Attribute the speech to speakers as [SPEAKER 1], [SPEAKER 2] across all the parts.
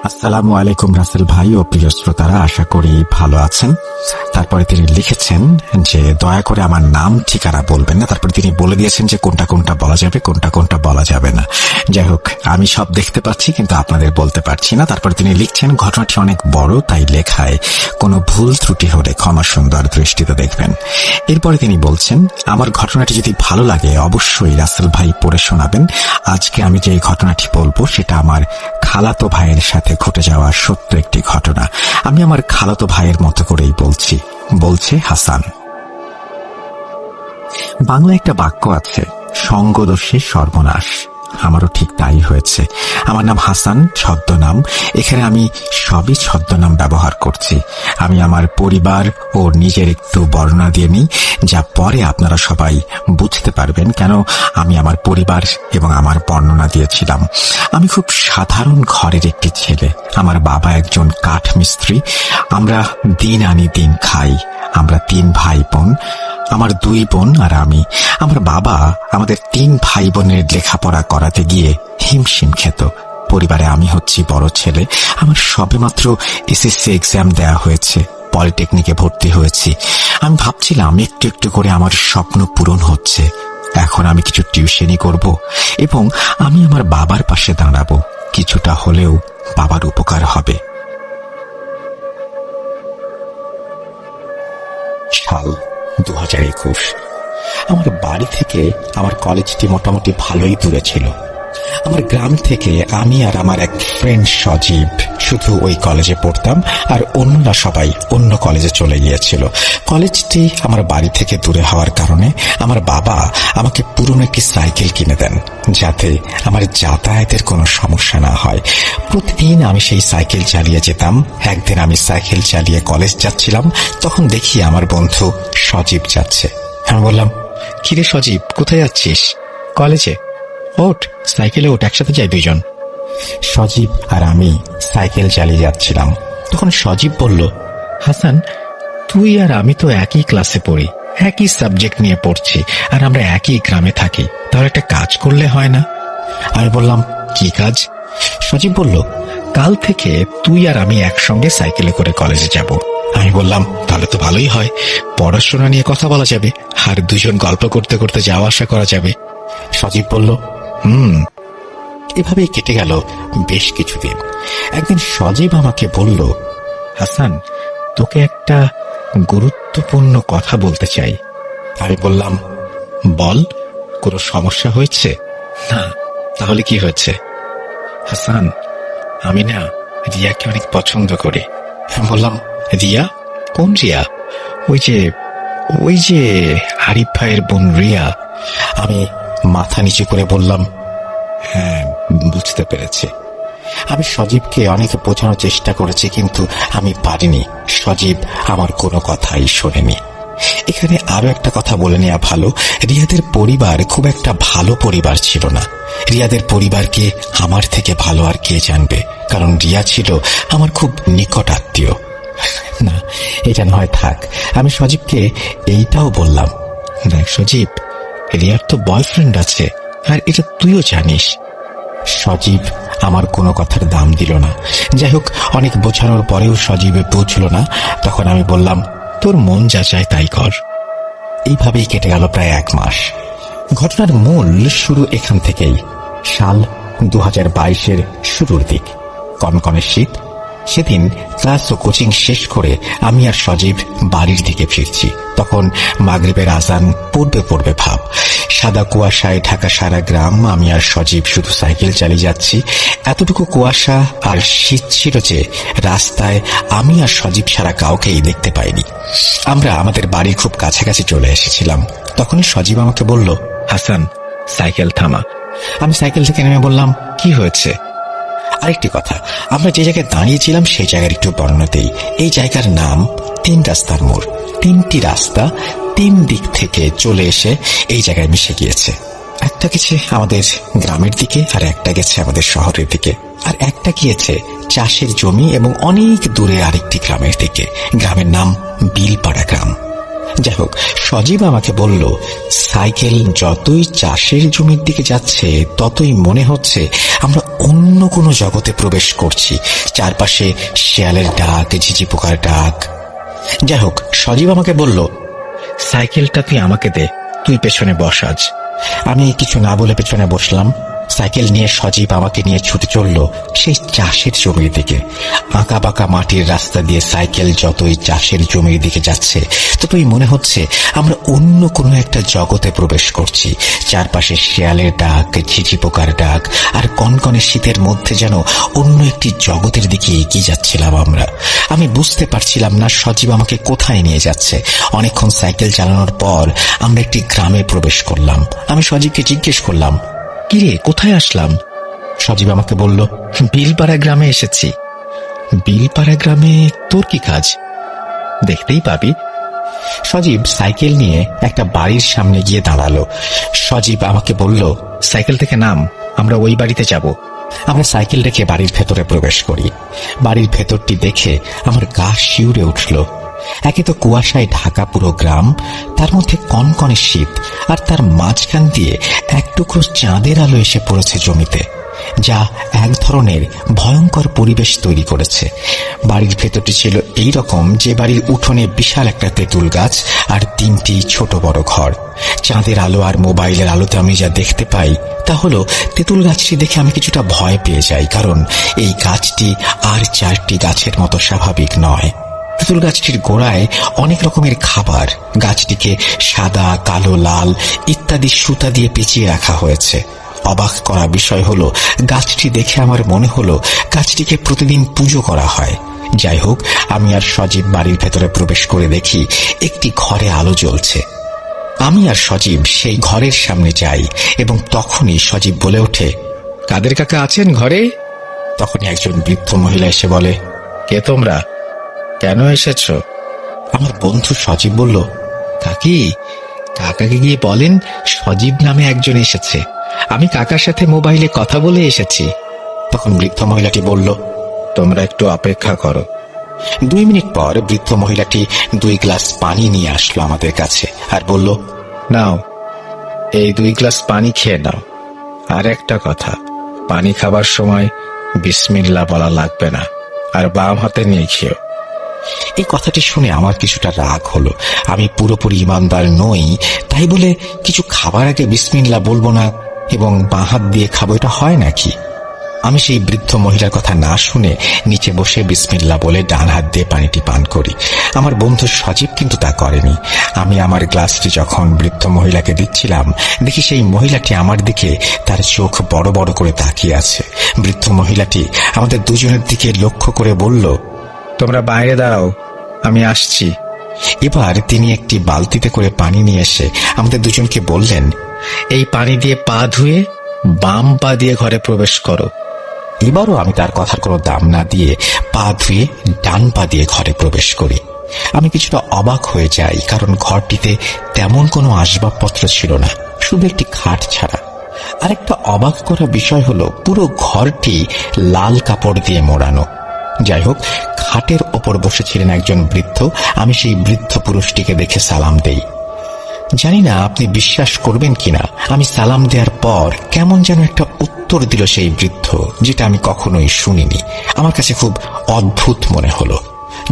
[SPEAKER 1] আসসালামু আলাইকুম রাসেল ভাই ও প্রিয় শ্রোতারা, আশা করি ভালো আছেন। তারপরে তিনি লিখেছেন যে দয়া করে আমার নাম ঠিকানা বলবেন না। তারপরে তিনি বলে দিয়েছেন যে কোনটা কোনটা বলা যাবে, কোনটা কোনটা বলা যাবে না। যাই হোক, আমি সব দেখতে পাচ্ছি কিন্তু আপনাদের বলতে পারছি না। তারপরে তিনি লিখছেন ঘটনাটি অনেক বড়, তাই লেখায় কোনো ভুল ত্রুটি হলে ক্ষমা সুন্দর দৃষ্টিতে দেখবেন। এরপরে তিনি বলছেন আমার ঘটনাটি যদি ভালো লাগে অবশ্যই রাসেল ভাই পড়ে শোনাবেন। আজকে আমি যে ঘটনাটি বলবো সেটা আমার খালাতো ভাইয়ের সাথে ঘটে যাওয়া সত্য একটি ঘটনা। আমি আমার খালাতো ভাইয়ের মতো করেই বলছে হাসান। বাংলা একটা বাক্য আছে, সঙ্গদোষে সর্বনাশ। আমারও ঠিক তাই হয়েছে। আমার নাম হাসান, ছদ্মনাম। এখানে আমি সবই ছদ্মনাম ব্যবহার করছি। আমি আমার পরিবার ও নিজের একটু বর্ণনা দিয়ে নিই, যা পরে আপনারা সবাই বুঝতে পারবেন কেন আমি আমার পরিবার এবং আমার বর্ণনা দিয়েছিলাম। আমি খুব সাধারণ ঘরের একটি ছেলে। আমার বাবা একজন কাঠ মিস্ত্রি। আমরা দিন আনি দিন খাই। আমরা 3 ভাই বোন, আমার 2 বোন আর আমি। আমার বাবা আমাদের 3 ভাই বোনের লেখাপড়া করাতে গিয়ে হিমশিম খেত। পরিবারে আমি হচ্ছি বড় ছেলে। আমার সবেমাত্র এসএসসি এক্সাম দেয়া হয়েছে, পলিটেকনিকে ভর্তি হয়েছি। আমি ভাবছিলাম একটু একটু করে আমার স্বপ্ন পূরণ হচ্ছে। এখন আমি কিছু টিউশনি করব এবং আমি আমার বাবার পাশে দাঁড়াবো। কিছুটা হলেও বাবার উপকার হবে। সাল 2021। আমার বাড়ি থেকে আমার কলেজটি মোটামুটি ভালোই দূরে ছিল। আমার গ্রাম থেকে আমি আর আমার এক ফ্রেন্ড সজীব শুধু ওই কলেজে পড়তাম, আর অন্যরা সবাই অন্য কলেজে চলে গিয়েছিল। কলেজটি আমার বাড়ি থেকে দূরে হওয়ার কারণে আমার বাবা আমাকে পুরনো একটি সাইকেল কিনে দেন, যাতে আমার যাতায়াতের কোনো সমস্যা না হয়। প্রতিদিন আমি সেই সাইকেল চালিয়ে যেতাম। একদিন আমি সাইকেল চালিয়ে কলেজ যাচ্ছিলাম, তখন দেখি আমার বন্ধু সজীব যাচ্ছে। আমি বললাম, কিরে সজীব, কোথায় যাচ্ছিস? কলেজে। ওঠ, সাইকেলে ওঠ, একসাথে যাই দুইজন। সজীব আর আমি সাইকেল চালিয়ে যাচ্ছিলাম। তখন সজীব বলল, হাসান, তুই আর আমি তো একই ক্লাসে পড়ি, একই সাবজেক্ট নিয়ে পড়ছি, আর আমরা একই গ্রামে থাকি। তাহলে একটা কাজ করলে হয় না? আমি বললাম, কি কাজ? সজীব বলল, কাল থেকে তুই আর আমি একসঙ্গে সাইকেলে করে কলেজে যাব। আমি বললাম, তাহলে তো ভালোই হয়, পড়াশোনা নিয়ে কথা বলা যাবে আর দুজন গল্প করতে করতে যাওয়া আসা করা যাবে। সজীব বলল, এভাবেই কেটে গেল বেশ কিছুদিন। একদিন সজীব আমাকে বলল, হাসান, তোকে একটা গুরুত্বপূর্ণ কথা বলতে চাই। আমি বললাম, বল, কোনো সমস্যা হয়েছে? না। তাহলে কি হয়েছে? হাসান, আমি না রিয়াকে অনেক পছন্দ করি। আমি বললাম, রিয়া? কোন রিয়া? ওই যে আরিফ ভাইয়ের বোন রিয়া। আমি মাথা নিচু করে বললাম, হ্যাঁ, বুঝতে পেরেছি। আমি সজীবকে অনেক বোঝানোর চেষ্টা করেছি, কিন্তু আমি পারিনি। সজীব আমার কোনো কথাই শোনেনি। এখানে আরো একটা কথা বলে নেওয়া ভালো, রিয়াদের পরিবার খুব একটা ভালো পরিবার ছিল না। রিয়াদের পরিবারকে আমার থেকে ভালো আর কে জানবে, কারণ রিয়া ছিল আমার খুব নিকট আত্মীয়। না, এটা নয়, থাক। আমি সজীবকে এইটাও বললাম, দেখ সজীব, রিয়ার তো বয়ফ্রেন্ড আছে, আর এটা তুইও জানিস। সজীব আমার কোনো কথার দাম দিল না। যাই হোক, অনেক বোঝানোর পরেও সজীব বুঝল না। তখন আমি বললাম, তোর মন যা চায় তাই কর। এইভাবেই কেটে গেল প্রায় 1 মাস। ঘটনার মূল শুরু এখান থেকেই। সাল 2022-এর শুরুর দিক, কনকনে শীত। সেদিন ক্লাস ও কোচিং শেষ করে আমি আর সজীব বাড়ির দিকে ফিরছি। তখন মাগরিবের আজান পড়বে ভাব। সাদা কুয়াশায় ঢাকা সারা গ্রাম। আমি আর সজীব শুধু সাইকেল চালিয়ে যাচ্ছি। এতটুকু কুয়াশা আর শীত ছিল যে রাস্তায় আমি আর সজীব ছাড়া কাউকেই দেখতে পাইনি। আমরা আমাদের বাড়ির খুব কাছাকাছি চলে এসেছিলাম। তখনই সজীব আমাকে বলল, হাসান, সাইকেল থামা। আমি সাইকেল থেকে নেমে বললাম, কি হয়েছে? আরেকটি কথা, আমরা যে জায়গায় দাঁড়িয়েছিলাম সেই জায়গার একটু বর্ণনা দেই। এই জায়গার নাম 3 রাস্তার মোড়। 3টি রাস্তা 3 দিক থেকে চলে এসে এই জায়গায় মিশে গিয়েছে। একটা গেছে আমাদের গ্রামের দিকে, আর একটা গেছে আমাদের শহরের দিকে, আর একটা গিয়েছে চাষের জমি এবং অনেক দূরে আরেকটি গ্রামের দিকে। গ্রামের নাম বিলপাড়া গ্রাম। যাই হোক, সজীব আমাকে বলল, সাইকেল যতই চাষের জমির দিকে যাচ্ছে ততই মনে হচ্ছে আমরা অন্য কোনো জগতে প্রবেশ করছি। চারপাশে শেয়ালের ডাক, ঝিঝি পোকার ডাক। যাই হোক, সজীব আমাকে বলল, সাইকেলটা তুই আমাকে দে, তুই পেছনে বস আজ। আমি কিছু না বলে পেছনে বসলাম। সাইকেল নিয়ে সজীব আমাকে নিয়ে ছুটে চলল সেই চাষের জমির দিকে। আঁকা বাঁকা মাটির রাস্তা দিয়ে সাইকেল যতই চাষের জমির দিকে যাচ্ছে ততই মনে হচ্ছে আমরা অন্য কোনো একটা জগতে প্রবেশ করছি। চারপাশে শেয়ালের ডাক, ঝিঝি পোকার ডাক, আর কনকনে শীতের মধ্যে যেন অন্য একটি জগতের দিকে এগিয়ে যাচ্ছিলাম আমরা। আমি বুঝতে পারছিলাম না সজীব আমাকে কোথায় নিয়ে যাচ্ছে। অনেকক্ষণ সাইকেল চালানোর পর আমরা একটি গ্রামে প্রবেশ করলাম। আমি সজীবকে জিজ্ঞেস করলাম, কিরে, কোথায় আসলাম? সজীব আমাকে বলল, বিলপাড়া গ্রামে এসেছি। বিলপাড়া গ্রামে তোর কি কাজ? দেখতেই পাবি। সজীব সাইকেল নিয়ে একটা বাড়ির সামনে গিয়ে দাঁড়ালো। সজীব আমাকে বলল, সাইকেল থেকে নাম, আমরা ওই বাড়িতে যাব। আমরা সাইকেল রেখে বাড়ির ভেতরে প্রবেশ করি। বাড়ির ভেতরটি দেখে আমার গা শিউরে উঠল। একে তো কুয়াশায় ঢাকা পুরো গ্রাম, তার মধ্যে কনকনে শীত, আর তার মাঝখান দিয়ে এক টুকরো চাঁদের আলো এসে পড়েছে জমিতে, যা এক ধরনের ভয়ঙ্কর পরিবেশ তৈরি করেছে। বাড়ির ভেতরটি ছিল এই রকম যে বাড়ির উঠোনে বিশাল একটা তেঁতুল গাছ আর 3টি ছোট বড় ঘর। চাঁদের আলো আর মোবাইলের আলোতে আমি যা দেখতে পাই তা হলো, তেঁতুল গাছটি দেখে আমি কিছুটা ভয় পেয়ে যাই, কারণ এই গাছটি আর 4টি গাছের মতো স্বাভাবিক নয়। তেঁতুল গাছটির গোড়ায় অনেক রকমের খাবার। গাছটিকে সাদা, কালো, লাল ইত্যাদি সুতা দিয়ে পেঁচিয়ে রাখা হয়েছে। অবাক করা বিষয় হলো, গাছটি দেখে আমার মনে হলো গাছটিকে প্রতিদিন পুজো করা হয়। যাই হোক, আমি আর সজীব বাড়ির ভেতরে প্রবেশ করে দেখি একটি ঘরে আলো জ্বলছে। আমি আর সজীব সেই ঘরের সামনে যাই এবং তখনই সজীব বলে ওঠে, কাদের কাকা আছেন ঘরে? তখনই একজন বৃদ্ধ মহিলা এসে বলে, কে তোমরা, কেন এসেছ? আমার বন্ধু সজীব বলল, কাকি, কাকাকে গিয়ে বলেন সজীব নামে একজন এসেছে, আমি কাকার সাথে মোবাইলে কথা বলে এসেছি। তখন বৃদ্ধ মহিলাটি বলল, তোমরা একটু অপেক্ষা করো। 2 মিনিট পর বৃদ্ধ মহিলাটি 2 গ্লাস পানি নিয়ে আসলো আমাদের কাছে আর বলল, নাও, এই 2 গ্লাস পানি খেয়ে নাও। আর একটা কথা, পানি খাবার সময় বিসমিল্লাহ বলা লাগবে না, আর বাম হাতে নিয়ে খেও। এই কথাটি শুনে আমার কিছুটা রাগ হলো। আমি পুরোপুরি ইমানদার নই, তাই বলে কিছু খাবার আগে বিসমিল্লাহ বলবো না এবং বাঁ হাত দিয়ে খাবো, এটা হয় নাকি? আমি সেই বৃদ্ধ মহিলার কথা না শুনে নিচে বসে বিসমিল্লাহ বলে ডান হাত দিয়ে পানিটি পান করি। আমার বন্ধু সজীব কিন্তু তা করেনি। আমি আমার গ্লাসটি যখন বৃদ্ধ মহিলাকে দিচ্ছিলাম, দেখি সেই মহিলাটি আমার দিকে তার চোখ বড় বড় করে তাকিয়ে আছে। বৃদ্ধ মহিলাটি আমাদের দুজনের দিকে লক্ষ্য করে বলল, তোমরা বাইরে দাঁড়াও, আমি আসছি। এবার তিনি একটি বালতিতে করে পানি নিয়ে এসে আমাদের দুজনকে বললেন, এই পানি দিয়ে পা ধুয়ে বাম পা দিয়ে ঘরে প্রবেশ করো। এবারও আমি তার কথার কোনো দাম না দিয়ে পা ধুয়ে ডান পা দিয়ে ঘরে প্রবেশ করি। আমি কিছুটা অবাক হয়ে যাই, কারণ ঘরটিতে তেমন কোনো আসবাবপত্র ছিল না, শুধু একটি খাট ছাড়া। আরেকটা অবাক করা বিষয় হলো, পুরো ঘরটি লাল কাপড় দিয়ে মোড়ানো। যাই হোক, খাটের ওপর বসেছিলেন একজন বৃদ্ধ। আমি সেই বৃদ্ধ পুরুষটিকে দেখে সালাম দেই। জানি না আপনি বিশ্বাস করবেন কিনা, আমি সালাম দেওয়ার পর কেমন যেন একটা উত্তর দিল সেই বৃদ্ধ, যেটা আমি কখনোই শুনিনি। আমার কাছে খুব অদ্ভুত মনে হলো।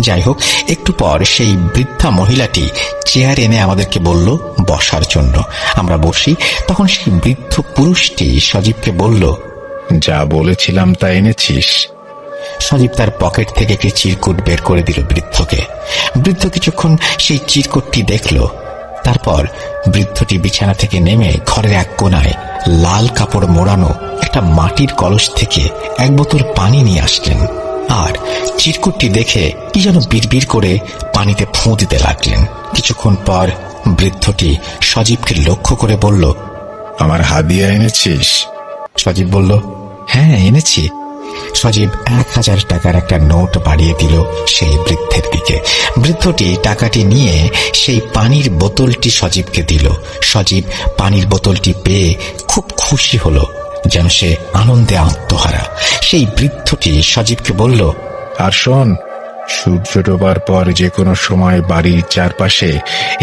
[SPEAKER 1] যাই হোক, একটু পর সেই বৃদ্ধা মহিলাটি চেয়ার এনে আমাদেরকে বলল বসার জন্য। আমরা বসি। তখন সেই বৃদ্ধ পুরুষটি সজীবকে বলল, যা বলেছিলাম তা এনেছিস? সজীব তার পকেট থেকে একটি চিরকুট বের করে দিল বৃদ্ধকে। বৃদ্ধ কিছুক্ষণ সেই চিরকুটটি দেখল। তারপর বৃদ্ধটি বিছানা থেকে নেমে ঘরের এক কোনায় লাল কাপড় মোড়ানো একটা মাটির কলস থেকে 1 বোতল পানি নিয়ে আসলেন আর চিরকুটটি দেখে কি যেন বিড়বিড় করে পানিতে ফুঁ দিতে লাগলেন। কিছুক্ষণ পর বৃদ্ধটি সজীবকে লক্ষ্য করে বলল, আমার হাদিয়া এনেছিস? সজীব বলল, হ্যাঁ এনেছি। সজীব 1000 টাকার একটা নোট বাড়িয়ে দিল সেই বৃদ্ধের দিকে। বৃদ্ধটি টাকাটি নিয়ে সেই পানির বোতলটি সজীবকে দিল। সজীব পানির বোতলটি পেয়ে খুব খুশি হলো, যেন সে আনন্দে আত্মহারা। সেই বৃদ্ধটি সজীবকে বলল, আর শোন, সূর্য ডোবার পর যে কোনো সময় বাড়ির চারপাশে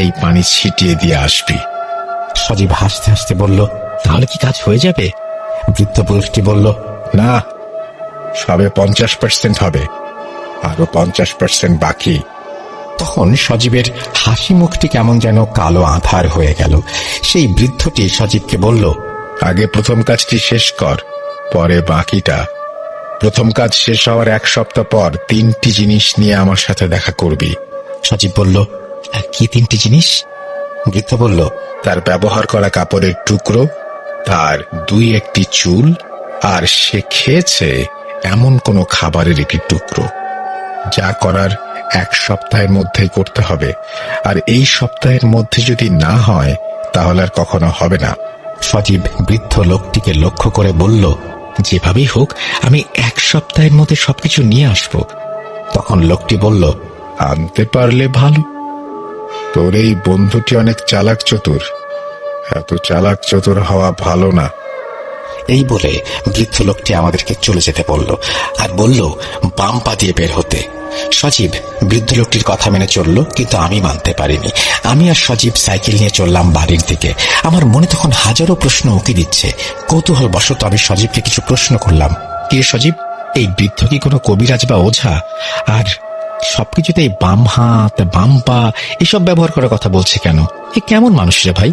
[SPEAKER 1] এই পানি ছিটিয়ে দিয়ে আসবি। সজীব হাসতে হাসতে বলল, তাহলে কি কাজ হয়ে যাবে? বৃদ্ধ পুরুষটি বলল, না, সবে 50% হবে, আরো 50% বাকি। তখন সজীবের হাসি মুখটি কেমন যেন কালো আঁধার হয়ে গেল। সেই বৃদ্ধটি সজীবকে বলল, আগে প্রথম কাজটি শেষ কর, পরে বাকিটা। প্রথম কাজ শেষ হওয়ার 1 সপ্তাহ পর 3টি জিনিস নিয়ে আমার সাথে দেখা করবি। সজীব বলল, কি 3টি জিনিস? বৃদ্ধ বলল, তার ব্যবহার করা কাপড়ের টুকরো, তার 2-1টি চুল, আর সে খেয়েছে এমন কোনো খাবারের একটি টুকরো। যা করার 1 সপ্তাহের মধ্যেই করতে হবে, আর এই সপ্তাহের মধ্যে যদি না হয় তাহলে আর কখনো হবে না। সজীব বৃদ্ধ লোকটিকে লক্ষ্য করে বলল, যেভাবেই হোক আমি 1 সপ্তাহের মধ্যে সবকিছু নিয়ে আসব। তখন লোকটি বলল, আনতে পারলে ভালো, তোর এই বন্ধুটি অনেক চালাক চতুর, এত চালাক চতুর হওয়া ভালো না। এই বলে বৃদ্ধ লোকটি আমাদেরকে চলে যেতে বলল, আর বলল বাম পা দিয়ে বের হতে। সজীব বৃদ্ধ লোকটির কথা মেনে চলল, কিন্তু আমি মানতে পারিনি। আমি আর সজীব সাইকেল নিয়ে চললাম বাড়ির দিকে। আমার মনে তখন হাজারো প্রশ্ন উকি দিচ্ছে। কৌতূহল বশত আমি সজীবকে কিছু প্রশ্ন করলাম, কি সজীব, এই বৃদ্ধ কি কোনো কবিরাজ বা ওঝা? আর সবকিছুতে এই বাম হাত বাম পা এসব ব্যবহার করার কথা বলছে কেন? এ কেমন মানুষ রে ভাই?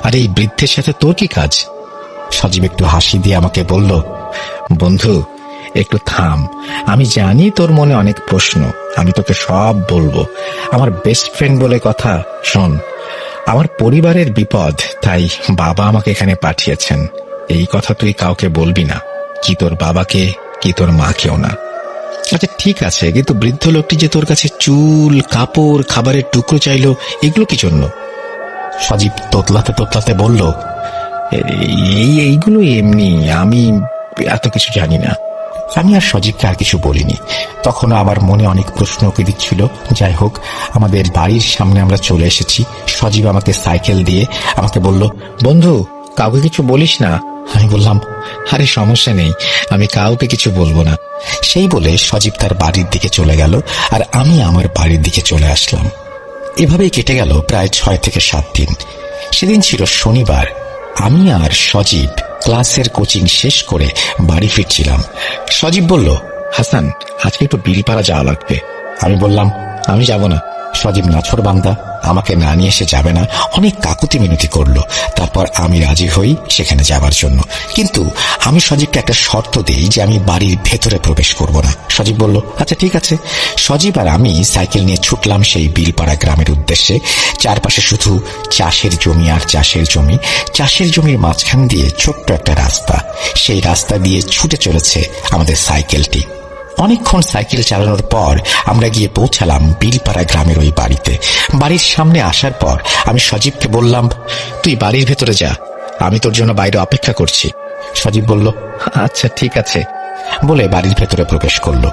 [SPEAKER 1] আর এই বৃদ্ধের সাথে তোর কি কাজ? সজীব একটু হাসি দিয়ে আমাকে বলল, বন্ধু একটু থাম, আমি জানি তোর মনে অনেক প্রশ্ন, আমি তোকে সব বলবো। আমার বেস্ট ফ্রেন্ড বলে কথা। শোন, আমার পরিবারের বিপদ, তাই বাবা আমাকে এখানে পাঠিয়েছেন। এই কথা তুই কাউকে বলবি না, কি তোর বাবাকে কি তোর মাকেও না। আচ্ছা ঠিক আছে, কিন্তু বৃদ্ধ লোকটি যে তোর কাছে চুল, কাপড়, খাবারের টুকরো চাইলো, এগুলো কি জন্য? সজীব তোতলাতে তোতলাতে বলল, এইগুলো এমনি, আমি এত কিছু জানি না। আমি আর সজীবকে আর কিছু বলিনি। তখনও আমার মনে অনেক প্রশ্ন উকি দিচ্ছিল। যাই হোক, আমাদের বাড়ির সামনে আমরা চলে এসেছি। সজীব আমাকে সাইকেল দিয়ে আমাকে বলল, বন্ধু কাউকে কিছু বলিস না। আমি বললাম, আরে সমস্যা নেই, আমি কাউকে কিছু বলবো না। সেই বলে সজীব তার বাড়ির দিকে চলে গেল, আর আমি আমার বাড়ির দিকে চলে আসলাম। এভাবেই কেটে গেল প্রায় 6 থেকে 7 দিন। সেদিন ছিল শনিবার। আমি আর সজীব ক্লাসের কোচিং শেষ করে বাড়ি ফিরছিলাম। সজীব বলল, হাসান আজকে একটু বিলপাড়া যাওয়া লাগবে। আমি বললাম, আমি যাব না। সজীব নাছোড়বান্দা, আমাকে না নিয়ে এসে যাবে না, অনেক কাকুতি মিনতি করলো। তারপর আমি রাজি হই সেখানে যাবার জন্য, কিন্তু আমি সজীবকে একটা শর্ত দিই যে আমি বাড়ির ভেতরে প্রবেশ করব না। সজীব বলল, আচ্ছা ঠিক আছে। সজীব আর আমি সাইকেল নিয়ে ছুটলাম সেই বিলপাড়া গ্রামের উদ্দেশ্যে। চারপাশে শুধু চাষের জমি আর চাষের জমি। চাষের জমির মাঝখান দিয়ে ছোট্ট একটা রাস্তা, সেই রাস্তা দিয়ে ছুটে চলেছে আমাদের সাইকেলটি। অনেকক্ষণ সাইকেল চালানোর পর আমরা গিয়ে পৌঁছালাম বিলপাড়া গ্রামের ওই বাড়িতে। বাড়ির সামনে আসার পর আমি সজীবকে বললাম, তুই বাড়ির ভেতরে যা, আমি তোর জন্য বাইরে অপেক্ষা করছি। সজীব বলল, আচ্ছা ঠিক আছে বলে বাড়ির ভেতরে প্রবেশ করলো।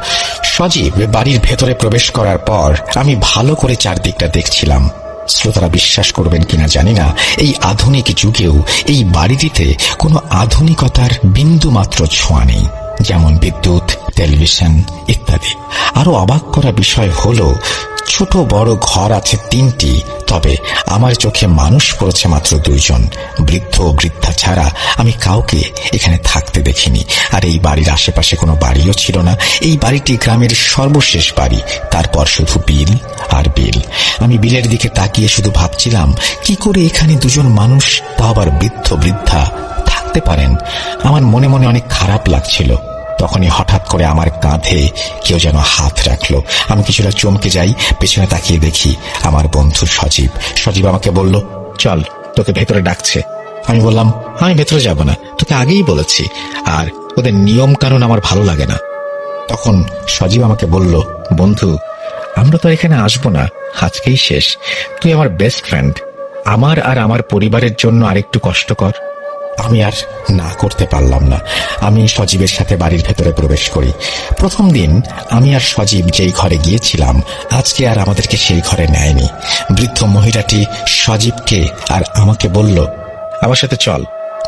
[SPEAKER 1] সজীব বাড়ির ভেতরে প্রবেশ করার পর আমি ভালো করে চারদিকটা দেখছিলাম। শ্রোতারা বিশ্বাস করবেন কিনা জানি না, এই আধুনিক যুগেও এই বাড়িটিতে কোনো আধুনিকতার বিন্দু মাত্র ছোঁয়া নেই, যেমন বিদ্যুৎ, টেলিভিশন ইত্যাদি। আরো অবাক করা বিষয় হলো, ছোট বড় ঘর আছে 3টি, তবে আমার চোখে মানুষ পড়েছে মাত্র 2 জন। বৃদ্ধ ও বৃদ্ধা ছাড়া আমি কাউকে এখানে থাকতে দেখিনি। আর এই বাড়ির আশেপাশে কোনো বাড়িও ছিল না। এই বাড়িটি গ্রামের সর্বশেষ বাড়ি, তারপর শুধু বিল আর বিল। আমি বিলের দিকে তাকিয়ে শুধু ভাবছিলাম, কি করে এখানে 2 জন মানুষ, তা আবার বৃদ্ধ বৃদ্ধা, থাকতে পারেন। আমার মনে মনে অনেক খারাপ লাগছিল। তখনই হঠাৎ করে আমার কাঁধে কেউ যেন হাত রাখলো। আমি কিছুটা চমকে যাই, পেছনে তাকিয়ে দেখি আমার বন্ধু সজীব। সজীব আমাকে বলল, চল, তোকে ভেতরে ডাকছে। আমি বললাম, আমি ভেতরে যাব না, তোকে আগেই বলেছি, আর ওদের নিয়ম কানুন আমার ভালো লাগে না। তখন সজীব আমাকে বলল, বন্ধু আমরা তো এখানে আসবো না, আজকেই শেষ। তুই আমার বেস্ট ফ্রেন্ড, আমার আর আমার পরিবারের জন্য আরেকটু কষ্ট কর। আমি আর না করতে পারলাম না। আমি সজীবের সাথে বাড়ির ভেতরে প্রবেশ করি। প্রথম দিন আমি আর সজীব যেই ঘরে গিয়েছিলাম, আজকে আর আমাদেরকে সেই ঘরে নেয়নি। বৃদ্ধ মহিলাটি সজীবকে আর আমাকে বলল, আমার সাথে চল।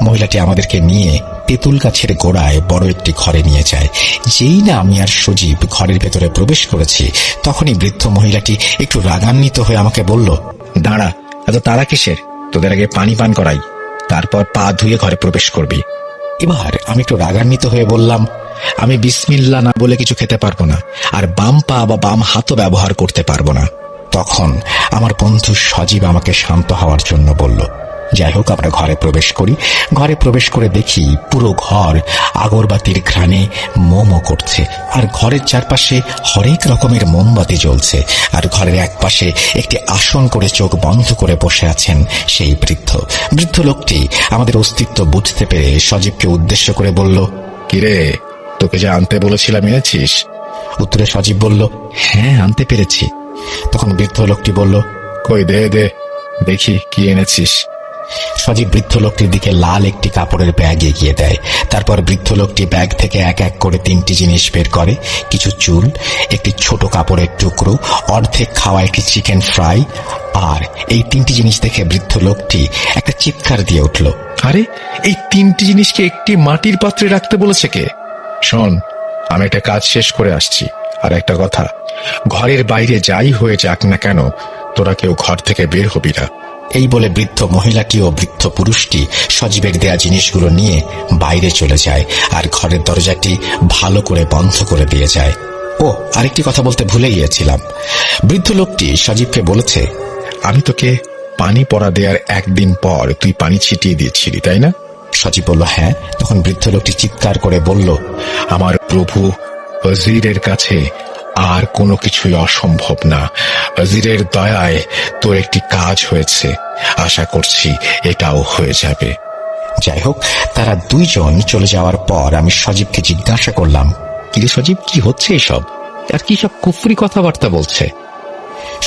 [SPEAKER 1] মহিলাটি আমাদেরকে নিয়ে তেঁতুল গাছের গোড়ায় বড় একটি ঘরে নিয়ে যায়। যেই না আমি আর সজীব ঘরের ভেতরে প্রবেশ করেছি, তখনই বৃদ্ধ মহিলাটি একটু রাগান্বিত হয়ে আমাকে বলল, দাঁড়া, এত তাড়া কিসের? তোদের আগে পানি পান করাই, তারপর পা ধুয়ে ঘরে প্রবেশ করবি। এবার আমি একটু রাগান্বিত হয়ে বললাম, আমি বিসমিল্লাহ না বলে কিছু খেতে পারবো না, আর বাম পা বা বাম হাতও ব্যবহার করতে পারবো না। তখন আমার বন্ধু সজীব আমাকে শান্ত হওয়ার জন্য বলল। যাই হোক, আমরা ঘরে প্রবেশ করি। ঘরে প্রবেশ করে দেখি পুরো ঘর আগরবাতির ঘ্রাণে মোমো করছে, আর ঘরের চারপাশে হরেক রকমের মোমবাতি জ্বলছে। আর ঘরের এক পাশে একটি আসন করে চোখ বন্ধ করে বসে আছেন সেই বৃদ্ধ লোকটি আমাদের অস্তিত্ব বুঝতে পেরে সজীবকে উদ্দেশ্য করে বলল, কিরে, তোকে যা আনতে বলেছিলাম এনেছিস? উত্তরে সজীব বলল, হ্যাঁ, আনতে পেরেছি। তখন বৃদ্ধ লোকটি বলল, কই দে দে দেখি কি এনেছিস। সজীব বৃদ্ধ লোকটির দিকে লাল একটি কাপড়ের ব্যাগ এগিয়ে দেয়। তারপর বৃদ্ধ লোকটি ব্যাগ থেকে এক এক করে 3টি জিনিস বের করে, কিছু চুল, একটি ছোট কাপড়ের টুকরো, অর্ধেক খাওয়া একটি চিকেন ফ্রাই। আর এই 3টি জিনিস দেখে বৃদ্ধ লোকটি একটা চিৎকার দিয়ে উঠল, আরে, এই 3টি জিনিসকে একটি মাটির পাত্রে রাখতে বলেছে কে? শোন, আমি একটা কাজ শেষ করে আসছি, আর একটা কথা, ঘরের বাইরে যাই হয়ে যাক না কেন, তোরা কেউ ঘর থেকে বের হবি না। এই বলে বৃদ্ধ মহিলাটি ও বৃদ্ধ পুরুষটি সজীবের দেয়া জিনিসগুলো নিয়ে বাইরে চলে যায়, আর ঘরের দরজাটি ভালো করে বন্ধ করে দিয়ে যায়। ও, আরেকটি কথা বলতে ভুলে গিয়েছিলাম। বৃদ্ধ লোকটি সজীবকে বলেছে, আমি তোকে পানি পড়া দেওয়ার একদিন পর তুই পানি ছিটিয়ে দিয়েছিলি, তাই না? সজীব বলল, হ্যাঁ। তখন বৃদ্ধ লোকটি চিৎকার করে বলল, আমার প্রভু ওজিরের কাছে আর কোনো কিছুই অসম্ভব না। ওজিরের দয়ায় তোর একটি কাজ হয়েছে, আশা করছি এটাও হয়ে যাবে। যাই হোক, তারা দুইজন চলে যাওয়ার পর আমি সজীবকে জিজ্ঞাসা করলাম, কিরে সজীব, কি হচ্ছে এসব? আর কি সব কুফরি কথাবার্তা বলছে?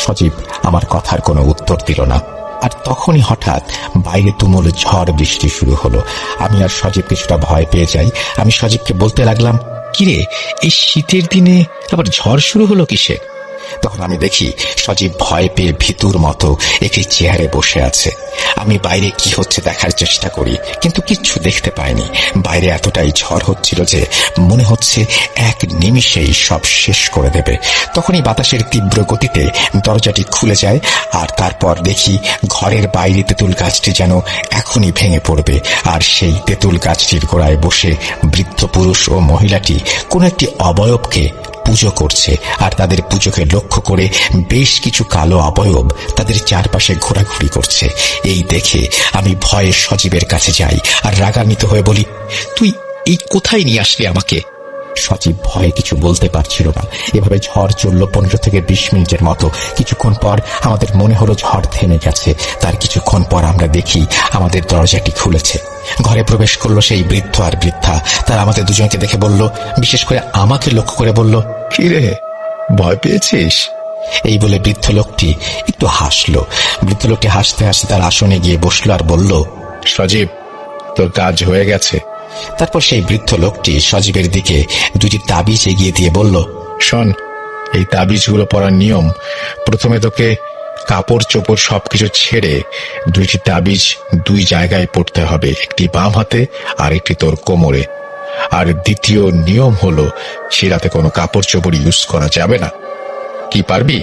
[SPEAKER 1] সজীব আমার কথার কোনো উত্তর দিল না। আর তখনই হঠাৎ বাইরে তুমুল ঝড় বৃষ্টি শুরু হলো। আমি আর সজীব কিছুটা ভয় পেয়ে যাই। আমি সজীবকে বলতে লাগলাম, কিরে, এই শীতের দিনে আবার ঝড় শুরু হলো কিসে? তখন আমি দেখি সজীব ভয় পেয়ে ভীতুর মতো একটি চেয়ারে বসে আছে। আমি বাইরে কি হচ্ছে দেখার চেষ্টা করি, কিন্তু কিচ্ছু দেখতে পাইনি। বাইরে এতটাই ঝড় হচ্ছিল যে মনে হচ্ছে এক নিমিষেই সব শেষ করে দেবে। তখনই বাতাসের তীব্র গতিতে দরজাটি খুলে যায়, আর তারপর দেখি ঘরের বাইরে তেঁতুল গাছটি যেন এখনই ভেঙে পড়বে। আর সেই তেঁতুল গাছটির গোড়ায় বসে বৃদ্ধ পুরুষ ও মহিলাটি কোন একটি অবয়বকে পুজো করছে, আর তাদের পুজোকে লক্ষ্য করে বেশ কিছু কালো অবয়ব তাদের চারপাশে ঘোরাঘুরি করছে। এই দেখে আমি ভয়ে সজীবের কাছে যাই আর রাগান্বিত হয়ে বলি, তুই এই কোথায় নিয়ে আসলি আমাকে? সজীব ভয়ে কিছু বলতে পারছিল না। এভাবে ঝড় চলল 15 থেকে 20 মিনিটের মতো। কিছুক্ষণ পর আমাদের মনে হলো ঝড় থেমে গেছে। তার কিছুক্ষণ পর আমরা দেখি আমাদের দরজাটি খুলেছে। ঘরে প্রবেশ করলো সেই বৃদ্ধ আর বৃদ্ধা। তারা আমাদের দুজনকে দেখে বলল, বিশেষ করে আমাকে লক্ষ্য করে বলল, কি রে, ভয় পেয়েছিস? এই বলে বৃদ্ধ লোকটি একটু হাসলো। বৃদ্ধ লোকটি হাসতে হাসতে তার আসনে গিয়ে বসলো আর বলল, সজীব, তোর কাজ হয়ে গেছে। তারপর সেই বৃদ্ধ লোকটি সজীবের দিকে 2টি তাবিজ এগিয়ে দিয়ে বলল, শোন, এই তাবিজগুলো পড়ার নিয়ম, প্রথমে তোকে কাপড় চোপড় সবকিছু ছেড়ে 2টি তাবিজ 2 জায়গায় পড়তে হবে, একটি বাম হাতে আর একটি তোর কোমরে। আর দ্বিতীয় নিয়ম হলো শিরাতে কোনো কাপড় চোপড় ইউজ করা যাবে না। কি পারবি?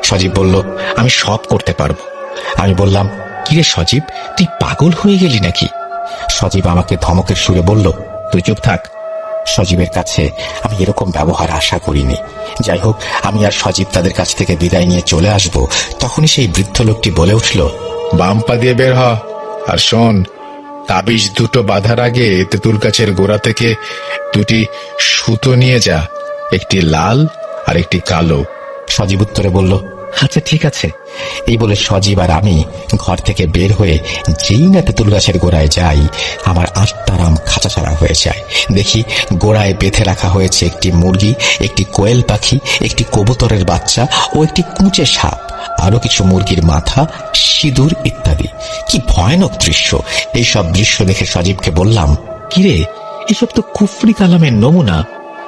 [SPEAKER 1] সজীব বলল, আমি সব করতে পারবো। আমি বললাম, কিরে সজীব, তুই পাগল হয়ে গেলি নাকি? সজীব আমাকে ধমকের সুরে বলল, তুই চুপ থাক। সজীবের কাছে আমি এরকম ব্যবহার আশা করিনি। যাই হোক, আমি আর সজীব তাদের কাছ থেকে বিদায় নিয়ে চলে আসব। তখনই সেই বৃদ্ধ লোকটি বলে উঠল, বাম পা দিয়ে বের হ, আর শোন, তাবিজ 2টো বাঁধার আগে তেঁতুল গাছের গোড়া থেকে 2টি সুতো নিয়ে যা, একটি লাল আর একটি কালো। সজীব উত্তরে বলল, আচ্ছা ঠিক আছে। এই বলে সজীব আর আমি ঘর থেকে বের হয়ে যেই না তেঁতুল গাছের গোড়ায় যাই, আমার আত্মারাম খাঁচাছাড়া হয়ে যায়। দেখি গোড়ায় বেঁধে রাখা হয়েছে একটি মুরগি, একটি কোয়েল পাখি, একটি কবুতরের বাচ্চা ও একটি কুঁচে সাপ, আরো কিছু মুরগির মাথা, সিঁদুর ইত্যাদি। কি ভয়ানক দৃশ্য! এইসব দৃশ্য দেখে সজীবকে বললাম, কিরে, এসব তো কুফরি কালামের নমুনা।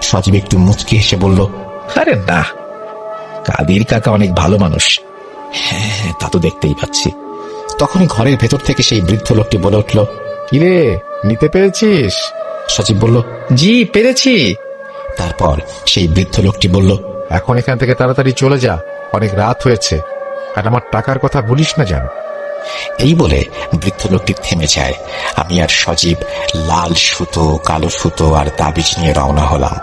[SPEAKER 1] সজীব একটু মুচকি হেসে বলল, আরে না, কাদির কাকা অনেক ভালো মানুষ। হ্যাঁ, তা তো দেখতেই পাচ্ছি। তখনই ঘরের ভেতর থেকে সেই বৃদ্ধ লোকটি বলে উঠল, কিরে, নিতে পেরেছিস? সজীব বলল, জি পেরেছি। তারপর সেই বৃদ্ধ লোকটি বলল,
[SPEAKER 2] এখন এখান থেকে তাড়াতাড়ি চলে যা, অনেক রাত হয়েছে, আর আমার টাকার কথা বলিস না যেন।
[SPEAKER 1] এই বলে বৃদ্ধ লোকটি থেমে যায়। আমি আর সজীব লাল সুতো, কালো সুতো আর তাবিজ নিয়ে রওনা হলাম।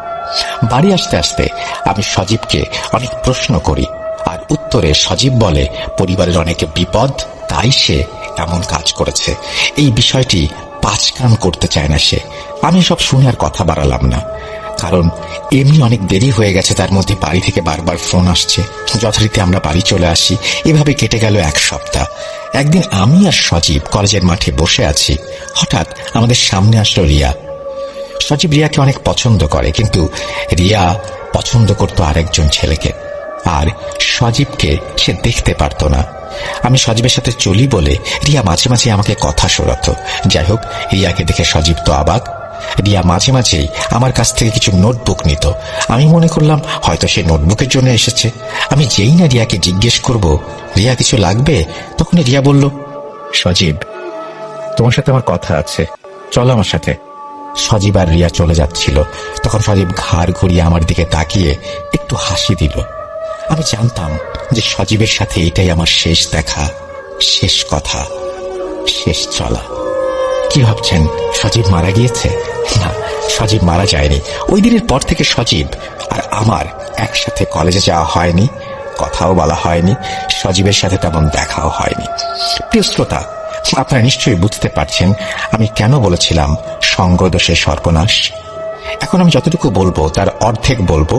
[SPEAKER 1] বাড়ি আসতে আসতে আমি সজীবকে অনেক প্রশ্ন করি, আর উত্তরে সজীব বলে পরিবারের অনেক বিপদ, তাই সে এমন কাজ করেছে। এই বিষয়টি পাঁচকান করতে চায় না সে। আমি সব শুনে আর কথা বাড়ালাম না, কারণ এমনি অনেক দেরি হয়ে গেছে। তার মধ্যে বাড়ি থেকে বারবার ফোন আসছে। যথারীতি আমরা বাড়ি চলে আসি। এভাবে কেটে গেল এক সপ্তাহ। একদিন আমি আর সজীব কলেজের মাঠে বসে আছি। হঠাৎ আমাদের সামনে আসলো রিয়া। সজীব রিয়াকে অনেক পছন্দ করে, কিন্তু রিয়া পছন্দ করতো আরেকজন ছেলেকে, আর সজীবকে সে দেখতে পারত না। আমি সজীবের সাথে চলি বলে রিয়া মাঝে মাঝে আমাকে কথা শোনাতো। যাই হোক, রিয়াকে দেখে সজীব তো অবাক। রিয়া মাঝে মাঝেই আমার কাছ থেকে কিছু নোটবুক নিত। আমি মনে করলাম হয়তো সে নোটবুকের জন্য এসেছে। আমি যেই না রিয়াকে জিজ্ঞেস করব রিয়া কিছু লাগবে, তখনই রিয়া বলল, সজীব, তোমার সাথে আমার কথা আছে, চলো আমার সাথে। সজীব আর রিয়া চলে যাচ্ছিল। তখন সজীব ঘাড় ঘুরিয়ে আমার দিকে তাকিয়ে একটু হাসি দিল। আমি জানতাম যে সজীবের সাথে এটাই আমার শেষ দেখা, শেষ কথা, শেষ চলা। কি ভাবছেন, সজীব মারা গিয়েছে? না, সজীব মারা যায়নি। ওই দিনের পর থেকে সজীব আর আমার একসাথে কলেজে যাওয়া হয়নি, কথাও বলা হয়নি, সজীবের সাথে তেমন দেখাও হয়নি। প্রিয় শ্রোতা, আপনারা নিশ্চয়ই বুঝতে পারছেন আমি কেন বলেছিলাম সঙ্গদোষে সর্বনাশ। এখন আমি যতটুকু বলবো তার অর্ধেক বলবো,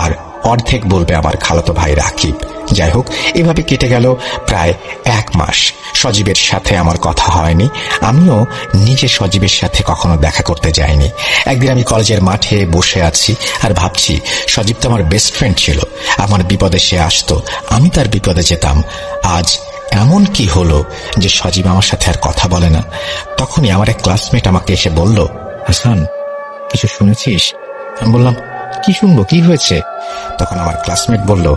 [SPEAKER 1] আর অর্ধেক বলবে আমার খালাতো ভাই রাকিব। যাই হোক, এভাবে কেটে গেল প্রায় 1 মাস। সজীবের সাথে আমার কথা হয়নি, আমিও নিজে সজীবের সাথে কখনো দেখা করতে যাইনি। একদিন আমি কলেজের মাঠে বসে আছি আর ভাবছি, সজীব তো আমার বেস্ট ফ্রেন্ড ছিল। আমার বিপদে সে আসতো, আমি তার বিপদে যেতাম। আজ এমন কি হলো যে সজীব আমার সাথে আর কথা বলে না? তখনই আমার এক ক্লাসমেট আমাকে এসে বলল, হাসান, কিছু শুনেছিস? আমি বললাম, কি শুনবো, কি হয়েছে? তখন আমার ক্লাসমেট বলল,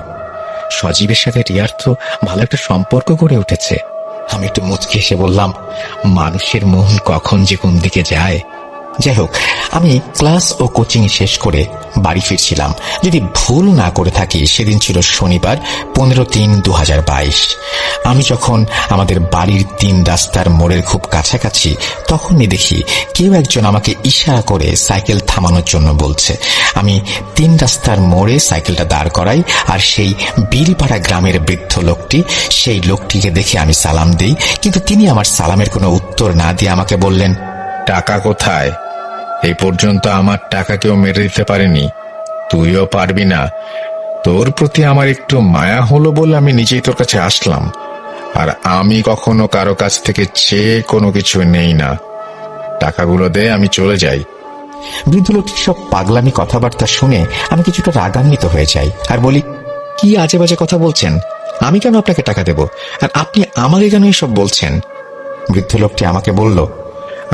[SPEAKER 1] সজীবের সাথে রিয়ার তো ভালো একটা সম্পর্ক গড়ে উঠেছে। আমি একটু মুচকি এসে বললাম, মানুষের মন কখন যে কোন দিকে যায়। যাই হোক, আমি ক্লাস ও কোচিং শেষ করে বাড়ি ফিরছিলাম। যদি ভুল না করে থাকি, সেদিন ছিল শনিবার, 15/3/2022। আমি যখন আমাদের বাড়ির 3 রাস্তার মোড়ের খুব কাছাকাছি, তখনই দেখি কেউ একজন আমাকে ইশারা করে সাইকেল থামানোর জন্য বলছে। আমি 3 রাস্তার মোড়ে সাইকেলটা দাঁড় করাই, আর সেই বিলপাড়া গ্রামের বৃদ্ধ লোকটি, সেই লোকটিকে দেখে আমি সালাম দিই, কিন্তু তিনি আমার সালামের কোনো উত্তর না দিয়ে আমাকে বললেন, টাকা কোথায়? এই পর্যন্ত আমার টাকা কেউ মেরে দিতে পারেনি, তুইও পারবি না। তোর প্রতি আমার একটু মায়া হলো বলে আমি নিজেই তোর কাছে আসলাম, আর আমি কখনো কারো কাছ থেকে চেয়ে কোনো কিছু নেই না। টাকাগুলো দে, আমি চলে যাই। বৃদ্ধ লোকটির সব পাগলামি কথাবার্তা শুনে আমি কিছুটা রাগান্বিত হয়ে যাই আর বলি, কি আজে বাজে কথা বলছেন? আমি কেন আপনাকে টাকা দেব, আর আপনি আমাকে কেন এসব বলছেন? বৃদ্ধ লোকটি আমাকে বলল,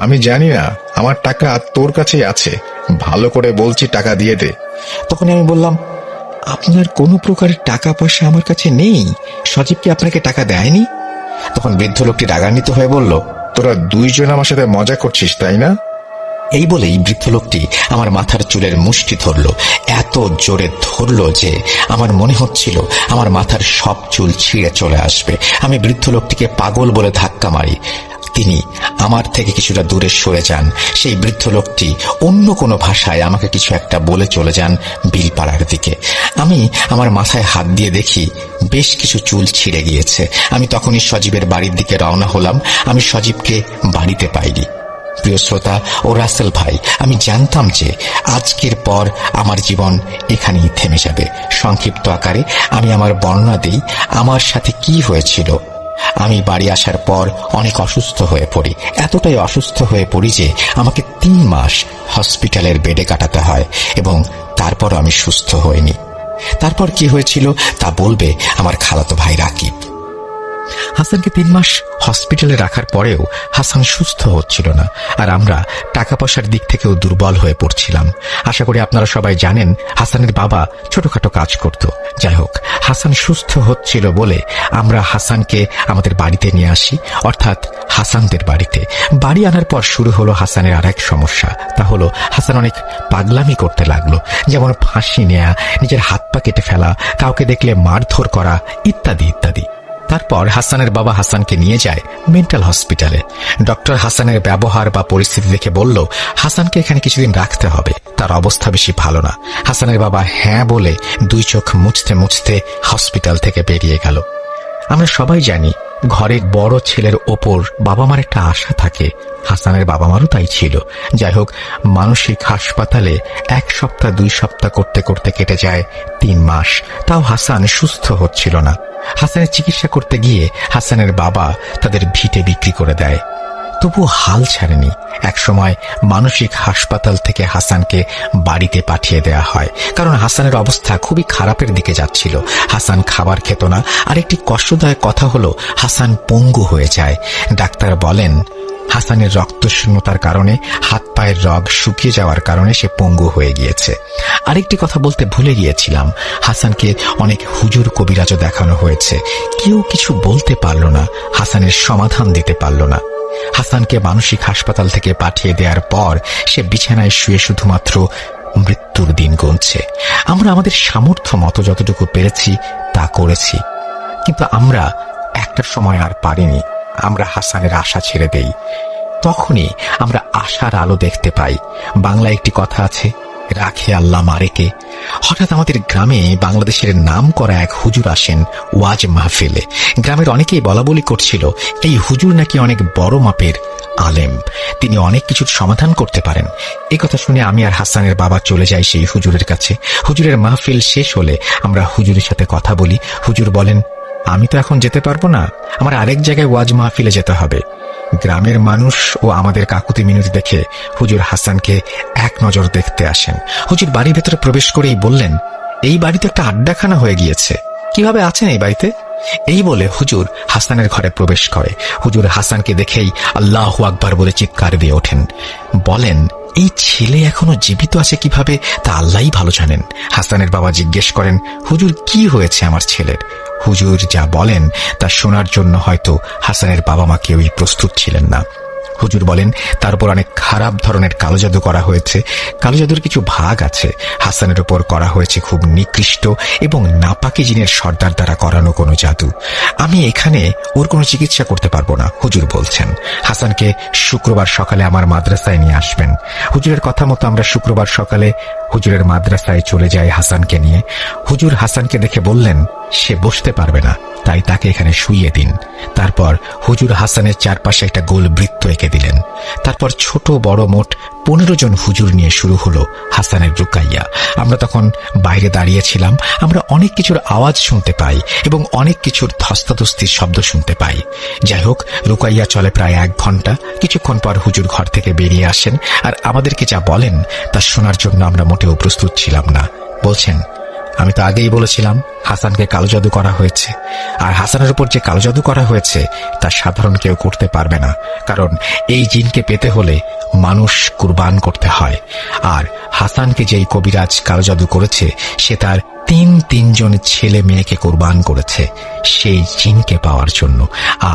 [SPEAKER 1] আমি জানি না, আমার টাকা তোর কাছেই আছে, ভালো করে বলছি, টাকা দিয়ে দে। তখন আমি বললাম, আপনার কোনো প্রকারের টাকা পয়সা আমার কাছে নেই, সজীব কি আপনাকে টাকা দেয়নি? তখন বৃদ্ধ লোকটি রাগান্বিত হয়ে বলল, তোরা দুইজন আমার সাথে মজা করছিস, তাই না? এই বলেই বৃদ্ধ লোকটি আমার মাথার চুলের মুষ্টি ধরল, এত জোরে ধরল যে আমার মনে হচ্ছিল আমার মাথার সব চুল ছিঁড়ে চলে আসবে। আমি বৃদ্ধ লোকটিকে পাগল বলে ধাক্কা মারি। তিনি আমার থেকে কিছুটা দূরে সরে যান। সেই বৃদ্ধ লোকটি অন্য কোনো ভাষায় আমাকে কিছু একটা বলে চলে যান বিলপাড়ার দিকে। আমি আমার মাথায় হাত দিয়ে দেখি বেশ কিছু চুল ছিঁড়ে গিয়েছে। আমি তখনই সজীবের বাড়ির দিকে রওনা হলাম। আমি সজীবকে বাড়িতে পাইনি। প্রিয় শ্রোতা ও রাসেল ভাই, আমি জানতাম যে আজকের পর আমার জীবন এখানেই থেমে যাবে। সংক্ষিপ্ত আকারে আমি আমার বর্ণনা দিই আমার সাথে কি হয়েছিল। আমি বাড়ি আসার পর অনেক অসুস্থ হয়ে পড়ি। এতটাই অসুস্থ হয়ে পড়ি যে আমাকে 3 মাস হসপিটালের বেডে কাটাতে হয়, এবং তারপর আমি সুস্থ হইনি। তারপর কি হয়েছিল তা বলবে আমার খালাতো ভাই রাকিব। হাসানকে 3 মাস হসপিটালে রাখার পরেও হাসান সুস্থ হচ্ছিল না, আর আমরা টাকা পয়সার দিক থেকেও দুর্বল হয়ে পড়ছিলাম। আশা করি আপনারা সবাই জানেন হাসানের বাবা ছোটখাটো কাজ করত। যাই হোক, হাসান সুস্থ হচ্ছিল বলে আমরা হাসানকে আমাদের বাড়িতে নিয়ে আসি, অর্থাৎ হাসানদের বাড়িতে। বাড়ি আনার পর শুরু হলো হাসানের আর এক সমস্যা। তা হলো হাসান অনেক পাগলামি করতে লাগলো, যেমন ফাঁসি নেয়া, নিজের হাত পা কেটে ফেলা, কাউকে দেখলে মারধর করা, ইত্যাদি ইত্যাদি। তারপর হাসানের বাবা হাসানকে নিয়ে যায় মেন্টাল হসপিটালে। ডক্টর হাসানের ব্যবহার বা পরিস্থিতি দেখে বলল হাসানকে এখানে কিছুদিন রাখতে হবে, তার অবস্থা বেশি ভালো না। হাসানের বাবা হ্যাঁ বলে 2 চোখ মুছতে মুছতে হসপিটাল থেকে বেরিয়ে গেল। আমরা সবাই জানি ঘরের বড় ছেলের ওপর বাবা মার একটা আশা থাকে। হাসানের বাবা মারও তাই ছিল। যাই হোক, মানসিক হাসপাতালে 1 সপ্তাহ 2 সপ্তাহ করতে করতে কেটে যায় 3 মাস। তাও হাসান সুস্থ হচ্ছিল না। হাসানের চিকিৎসা করতে গিয়ে হাসানের বাবা তাদের ভিটে বিক্রি করে দেয়। তবু হাল ছাড়েনি। একসময় মানসিক হাসপাতাল থেকে হাসানকে বাড়িতে পাঠিয়ে দেয়া হয়, কারণ হাসানের অবস্থা খুবই খারাপের দিকে যাচ্ছিল। হাসান খাবার খেত না, আর একটি কষ্টদায়ক কথা হলো হাসান পঙ্গু হয়ে যায়। ডাক্তার বলেন হাসানের রক্তশূন্যতার কারণে হাত পায়ের রগ শুকিয়ে যাওয়ার কারণে সে পঙ্গু হয়ে গিয়েছে। আরেকটি কথা বলতে ভুলে গিয়েছিলাম, হাসানকে অনেক হুজুর কবিরাজও দেখানো হয়েছে, কেউ কিছু বলতে পারল না, হাসানের সমাধান দিতে পারল না। হাসানকে মানসিক হাসপাতাল থেকে পাঠিয়ে দেওয়ার পর সে বিছানায় শুয়ে শুধুমাত্র মৃত্যুর দিন গুনছে। আমরা আমাদের সামর্থ্য মতো যতটুকু পেরেছি তা করেছি, কিন্তু আমরা একটা সময় আর পারিনি। আমরা হাসানের আশা ছেড়ে দেই। তখনই আমরা আশার আলো দেখতে পাই। বাংলায় একটি কথা আছে, রাখে আল্লাহ মারেকে। হঠাৎ আমাদের গ্রামে বাংলাদেশের নাম করা এক হুজুর আসেন ওয়াজ মাহফিলে। গ্রামের অনেকেই বলাবলি করছিল এই হুজুর নাকি অনেক বড় মাপের আলেম, তিনি অনেক কিছুর সমাধান করতে পারেন। এই কথা শুনে আমি আর হাসানের বাবা চলে যাই সেই হুজুরের কাছে। হুজুরের মাহফিল শেষ হলে আমরা হুজুরের সাথে কথা বলি। হুজুর বলেন, আমি তো এখন যেতে পারবো না, আমার আরেক জায়গায় ওয়াজ মাহফিলে যেতে হবে। গ্রামের মানুষ ও আমাদের কাকুতি মিনতি দেখে হুজুর হাসানকে এক নজর দেখতে আসেন। হুজুর বাড়ির ভেতরে প্রবেশ করেই বললেন, এই বাড়িতে একটা আড্ডাখানা হয়ে গিয়েছে, কিভাবে আছেন এই বাড়িতে? এই বলে হুজুর হাসানের ঘরে প্রবেশ করে। হুজুর হাসানকে দেখেই আল্লাহু আকবার বলে চিৎকার দিয়ে ওঠেন। বলেন, এই ছেলে এখনো জীবিত আছে কিভাবে তা আল্লাহই ভালো জানেন। হাসানের বাবা জিজ্ঞেস করেন, হুজুর কি হয়েছে আমার ছেলের? হুজুর যা বলেন তা শোনার জন্য হয়তো হাসানের বাবা মা কেউই প্রস্তুত ছিলেন না। হুজুর বলেন, তার উপর অনেক খারাপ ধরনের কালো জাদু করা হয়েছে। কালো জাদুর কিছু ভাগ আছে। হাসানের উপর করা হয়েছে খুব নিকৃষ্ট এবং নাপাকি জিনের সর্দার দ্বারা করানো কোনো জাদু। আমি এখানে ওর কোনো চিকিৎসা করতে পারবো না, হুজুর বলছেন। হাসানকে শুক্রবার সকালে আমার মাদ্রাসায় নিয়ে আসবেন। হুজুরের কথা মতো আমরা শুক্রবার সকালে হুজুরের মাদ্রাসায় চলে যাই হাসানকে নিয়ে। হুজুর হাসানকে দেখে বললেন, সে বসতে পারবে না, তাই তাকে এখানে শুইয়ে দিন। তারপর হুজুর হাসানের চারপাশে একটা গোল বৃত্ত এঁকে দিলেন। তারপর ছোট বড় মোট 15 জন হুজুর নিয়ে শুরু হলো হাসানের রুকাইয়া। আমরা তখন বাইরে দাঁড়িয়েছিলাম। আমরা অনেক কিছুর আওয়াজ শুনতে পাই এবং অনেক কিছুর ধস্তাধস্তির শব্দ শুনতে পাই। যাই হোক, রুকাইয়া চলে প্রায় 1 ঘন্টা। কিছুক্ষণ পর হুজুর ঘর থেকে বেরিয়ে আসেন, আর আমাদেরকে যা বলেন তা শোনার জন্য আমরা মোটেও প্রস্তুত ছিলাম না। বলছেন, আমি তো আগেই বলেছিলাম হাসানকে কালো জাদু করা হয়েছে, আর হাসানের উপর যে কালো জাদু করা হয়েছে তা সাধারণ কেউ করতে পারবে না, কারণ এই জিনকে পেতে হলে মানুষ কুরবান করতে হয়। আর হাসানকে যেই কবিরাজ কালো জাদু করেছে সে তার 3 জন ছেলে মেয়েকে কুরবান করেছে সেই জিনকে পাওয়ার জন্য।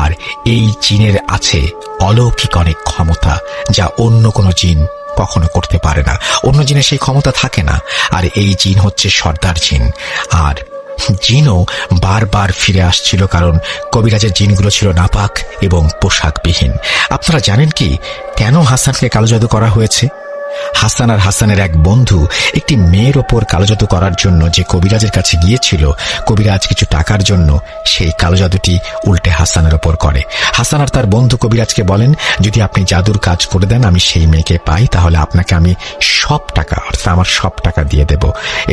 [SPEAKER 1] আর এই জিনের আছে অলৌকিক অনেক ক্ষমতা, যা অন্য কোনো জিন কখনো করতে পারে না। অন্য জিনের সেই ক্ষমতা থাকে না। আর এই জিন হচ্ছে সর্দার জিন। আর জিনও বারবার ফিরে আসছিল, কারণ কবিরাজের জিনগুলো ছিল নাপাক এবং পোশাকবিহীন। আপনারা জানেন কি কেন হাসানকে কালো জাদু করা হয়েছে? হাসান আর হাসানের এক বন্ধু একটি মেয়ের ওপর কালো জাদু করার জন্য যে কবিরাজের কাছে গিয়েছিল, কবিরাজ কিছু টাকার জন্য সেই কালো জাদুটি উল্টে হাসানের ওপর করে। হাসান আর তার বন্ধু কবিরাজকে বলেন, যদি আপনি জাদুর কাজ করে দেন, আমি সেই মেয়েকে পাই, তাহলে আপনাকে আমি সব টাকা, অর্থাৎ আমার সব টাকা দিয়ে দেব,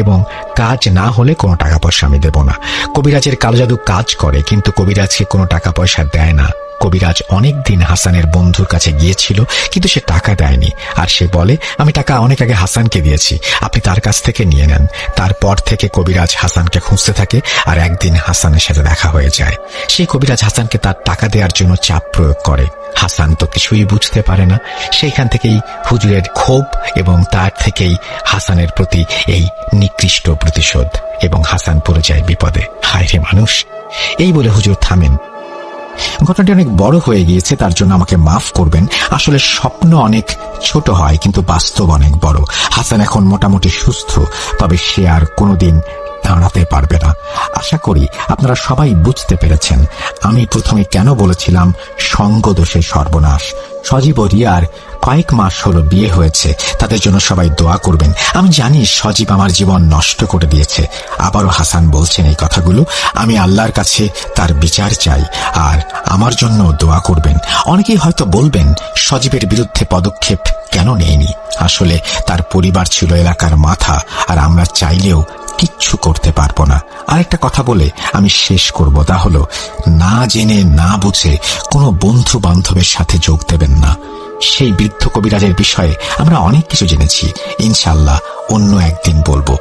[SPEAKER 1] এবং কাজ না হলে কোনো টাকা পয়সা আমি দেব না। কবিরাজের কালো জাদু কাজ করে, কিন্তু কবিরাজকে কোনো টাকা পয়সা দেয় না। কবিরাজ অনেক দিন হাসানের বন্ধুর কাছে গিয়েছিল, কিন্তু সে টাকা দেয়নি। আর সে বলে আমি টাকা অনেক আগে হাসানকে দিয়েছি, আপনি তার কাছ থেকে নিয়ে নেন। তারপর থেকে কবিরাজ হাসানকে খুঁজতে থাকে, আর একদিন হাসানের সাথে দেখা হয়ে যায়। সেই কবিরাজ হাসানকে তার টাকা দেওয়ার জন্য চাপ প্রয়োগ করে। হাসান তো কিছুই বুঝতে পারে না। সেইখান থেকেই হুজুরের ক্ষোভ এবং তার থেকেই হাসানের প্রতি এই নিকৃষ্ট প্রতিশোধ, এবং হাসান পড়ে যায় বিপদে। হায় রে মানুষ! এই বলে হুজুর থামেন। ঘটনাটি অনেক বড় হয়ে গিয়েছে, তার জন্য আমাকে মাফ করবেন। আসলে স্বপ্ন অনেক ছোট হয়, কিন্তু বাস্তব অনেক বড়। হাসান এখন মোটামুটি সুস্থ, তবে সে আর কোনোদিন দাঁড়াতে পারবে না। আশা করি আপনারা সবাই বুঝতে পেরেছেন আমি প্রথমে কেন বলেছিলাম সঙ্গ দোষে সর্বনাশ। সজীব ও রিয়ার কয়েক মাস হলো বিয়ে হয়েছে, তাদের জন্য সবাই দোয়া করবেন। আমি জানি সজীব আমার জীবন নষ্ট করে দিয়েছে। আবারও হাসান বলছেন এই কথাগুলো। আমি আল্লাহর কাছে তার বিচার চাই, আর আমার জন্য দোয়া করবেন। অনেকেই হয়তো বলবেন সজীবের বিরুদ্ধে পদক্ষেপ কেন নেয়নি। আসলে তার পরিবার ছিল এলাকার মাথা, আর আমরা চাইলেও কিচ্ছু করতে পারবো না। আরেকটা কথা বলে আমি শেষ করব, তা হলো না জেনে না বুঝে কোনো বন্ধু বান্ধবের সাথে যোগ দেবেন না। সেই বৃদ্ধ কবিরাজের বিষয়ে আমরা অনেক কিছু জেনেছি, ইনশাআল্লাহ অন্য একদিন বলবো।